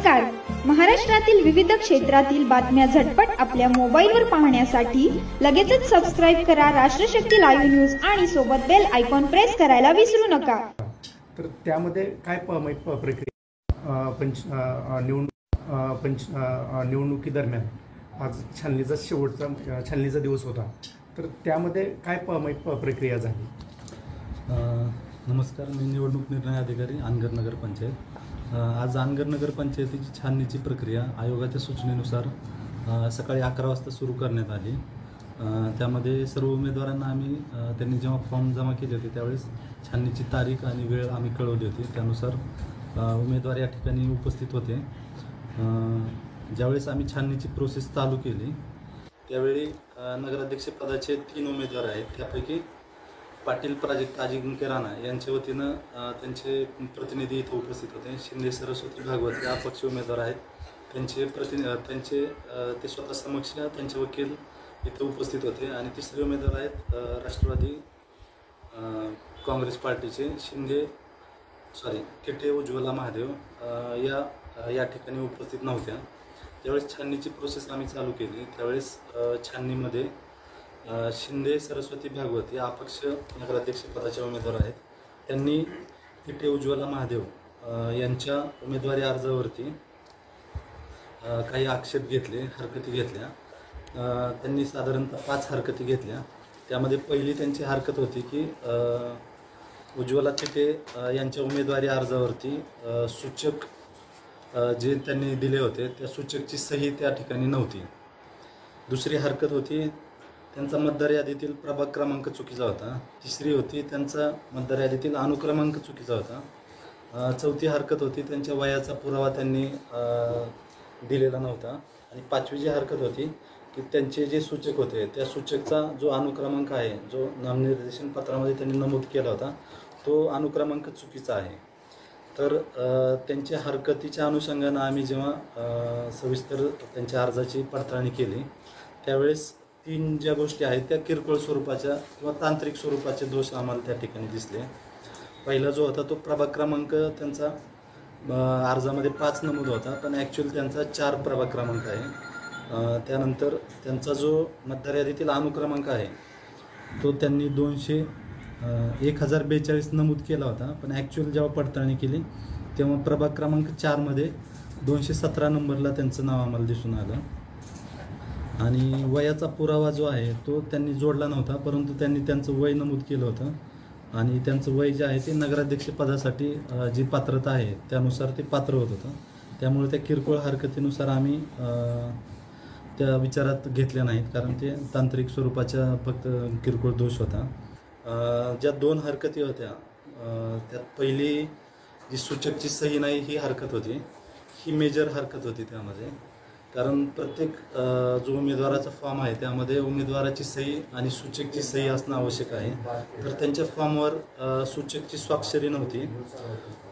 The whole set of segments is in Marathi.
नमस्कार. महाराष्ट्रातील विविध क्षेत्रातील बातम्या झटपट आपल्या मोबाईलवर पाहण्यासाठी लगेचच सबस्क्राईब करा राष्ट्रशक्ती लाईव्ह न्यूज आणि सोबत बेल आयकॉन प्रेस करायला विसरू नका. तर त्यामध्ये काय प्रक्रिया निवडणुकीदरम्यान आज छाननीचा दिवस होता, तर त्यामध्ये काय प्रक्रिया झाली? नमस्कार, मी निवडणूक निर्णय अधिकारी अनगर नगर पंचायत. आज अनगर नगर पंचायतीची छाननीची प्रक्रिया आयोगाच्या सूचनेनुसार सकाळी 11 वाजता सुरू करण्यात आली. त्यामध्ये सर्व उमेदवारांना आम्ही त्यांनी जेव्हा फॉर्म जमा केले होते त्यावेळेस छाननीची तारीख आणि वेळ आम्ही कळवली होती. त्यानुसार उमेदवार या ठिकाणी उपस्थित होते. ज्यावेळेस आम्ही छाननीची प्रोसेस चालू केली त्यावेळी नगराध्यक्षपदाचे 3 उमेदवार आहेत. त्यापैकी पाटील प्राजक्त अजिंक्य राणा यांच्या वतीनं त्यांचे प्रतिनिधी इथं उपस्थित होते. शिंदे सरस्वती भागवत हे अपक्ष उमेदवार आहेत. ते स्वतः समक्ष त्यांचे वकील इथं उपस्थित होते. आणि तिसरे उमेदवार आहेत राष्ट्रवादी काँग्रेस पार्टीचे थिटे उज्ज्वला महादेव या ठिकाणी उपस्थित नव्हत्या. ज्यावेळेस छाननीची प्रोसेस आम्ही चालू केली त्यावेळेस छाननीमध्ये शिंदे सरस्वती भागवत या अपक्ष नगराध्यक्षपदाचे उमेदवार आहेत. त्यांनी थिटे उज्ज्वला महादेव यांच्या उमेदवारी अर्जावरती काही आक्षेप घेतले, हरकती घेतल्या. त्यांनी साधारणतः 5 हरकती घेतल्या. त्यामध्ये पहिली त्यांची हरकत होती की उज्ज्वला थिटे यांच्या उमेदवारी अर्जावरती सूचक जे त्यांनी दिले होते त्या सूचकची सही त्या ठिकाणी नव्हती. दुसरी हरकत होती त्यांचा मतदार यादीतील प्रभाग क्रमांक चुकीचा होता. तिसरी होती त्यांचा मतदार यादीतील अनुक्रमांक चुकीचा होता. चौथी हरकत होती त्यांच्या वयाचा पुरावा त्यांनी दिलेला नव्हता. आणि 5वी जी हरकत होती की त्यांचे जे सूचक होते त्या सूचकचा जो अनुक्रमांक आहे, जो नामनिर्देशन पत्रामध्ये त्यांनी नमूद केला होता, तो अनुक्रमांक चुकीचा आहे. तर त्यांच्या हरकतीच्या अनुषंगानं आम्ही जेव्हा सविस्तर त्यांच्या अर्जाची पडताळणी केली त्यावेळेस 3 ज्या गोष्टी आहेत त्या किरकोळ स्वरूपाच्या किंवा तांत्रिक स्वरूपाचे दोष आम्हाला त्या ठिकाणी दिसले. पहिला जो होता तो प्रभाग क्रमांक त्यांचा अर्जामध्ये 5 नमूद होता, पण ॲक्च्युअली त्यांचा 4 प्रभाग क्रमांक आहे. त्यानंतर त्यांचा जो मतदार यादीतील अनुक्रमांक आहे तो त्यांनी 1042 नमूद केला होता, पण ॲक्च्युअल जेव्हा पडताळणी केली तेव्हा प्रभाग क्रमांक 4मध्ये 217 नंबरला त्यांचं नाव आम्हाला दिसून आलं. आणि वयाचा पुरावा जो आहे तो त्यांनी जोडला नव्हता, परंतु त्यांनी त्यांचं वय नमूद केलं होतं. आणि त्यांचं वय जे आहे ते नगराध्यक्षपदासाठी जी पात्रता आहे त्यानुसार ते पात्र होत होतं. त्यामुळे त्या किरकोळ हरकतीनुसार आम्ही त्या विचारात घेतल्या नाहीत, कारण ते तांत्रिक स्वरूपाच्या फक्त किरकोळ दोष होता. ज्या 2 हरकती होत्या त्यात पहिली जी सूचकची सही नाही ही हरकत होती, ही मेजर हरकत होती त्यामध्ये. कारण प्रत्येक जो उमेदवाराचा फॉर्म आहे त्यामध्ये उमेदवाराची सही आणि सूचकची सही असणं आवश्यक आहे. तर त्यांच्या फॉर्मवर सूचकची स्वाक्षरी नव्हती.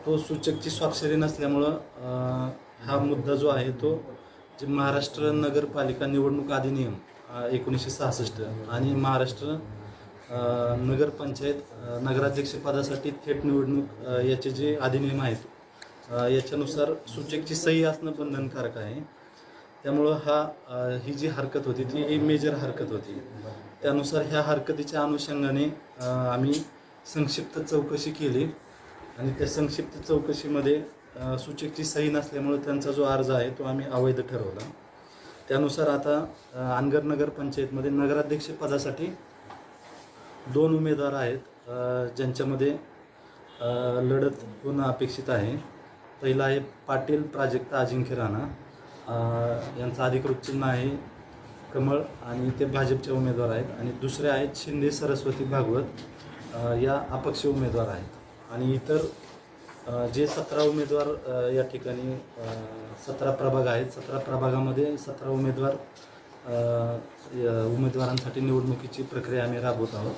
तो सूचकची स्वाक्षरी नसल्यामुळं हा मुद्दा जो आहे तो जे महाराष्ट्र नगरपालिका निवडणूक अधिनियम 1966 आणि महाराष्ट्र नगरपंचायत नगराध्यक्षपदासाठी थेट निवडणूक याचे जे अधिनियम आहेत याच्यानुसार सूचकची सही असणं बंधनकारक आहे. त्यामुळं ही जी हरकत होती ती ही मेजर हरकत होती. त्यानुसार ह्या हरकतीच्या अनुषंगाने आम्ही संक्षिप्त चौकशी केली आणि त्या संक्षिप्त चौकशीमध्ये सूचकची सही नसल्यामुळे त्यांचा जो अर्ज आहे तो आम्ही अवैध ठरवला. त्यानुसार आता अनगर नगर पंचायतमध्ये नगराध्यक्षपदासाठी 2 उमेदवार आहेत ज्यांच्यामध्ये लढत होणं अपेक्षित आहे. पहिला आहे पाटील प्राजक्त अजिंक्य राणा, यांचं अधिकृत चिन्ह आहे कमळ आणि ते भाजपचे उमेदवार आहेत. आणि दुसरे आहेत शिंदे सरस्वती भागवत या अपक्ष उमेदवार आहेत. आणि इतर जे 17 उमेदवार या ठिकाणी 17 प्रभाग आहेत. 17 प्रभागामध्ये 17 उमेदवारांसाठी निवडणुकीची प्रक्रिया आम्ही राबवत आहोत.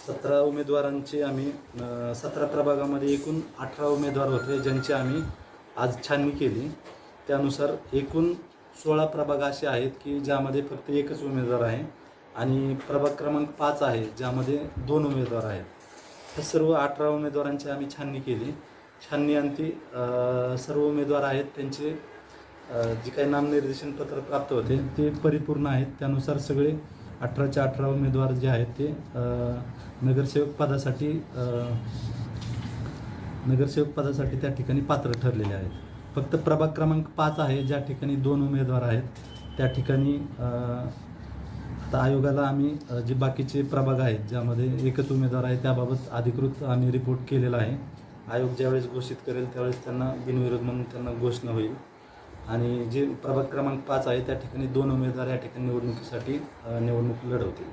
17 उमेदवारांचे आम्ही 17 प्रभागामध्ये एकूण 18 उमेदवार होते ज्यांची आम्ही आज छाननी केली. त्यानुसार एकूण 16 प्रभाग असे आहेत की ज्यामध्ये फक्त एकच उमेदवार आहे आणि प्रभाग क्रमांक 5 आहे ज्यामध्ये 2 उमेदवार आहेत. हे सर्व 18 उमेदवारांची आम्ही छाननी केली. छाननी अंती सर्व उमेदवार आहेत त्यांचे जी काही नामनिर्देशन पत्र प्राप्त होते ते परिपूर्ण आहेत. त्यानुसार सगळे 18च्या 18 उमेदवार जे आहेत ते नगरसेवक पदासाठी त्या ठिकाणी पात्र ठरलेले आहेत. फक्त प्रभाग क्रमांक 5 आहे ज्या ठिकाणी 2 उमेदवार आहेत. त्या ठिकाणी आता आयोगाला आम्ही जे बाकीचे प्रभाग आहेत ज्यामध्ये एकच उमेदवार आहे त्याबाबत अधिकृत आम्ही रिपोर्ट केलेला आहे. आयोग ज्यावेळेस घोषित करेल त्यावेळेस त्यांना बिनविरोध म्हणून त्यांना घोषणा होईल. आणि जे प्रभाग क्रमांक 5 आहे त्या ठिकाणी 2 उमेदवार या ठिकाणी निवडणुकीसाठी निवडणूक लढवतील.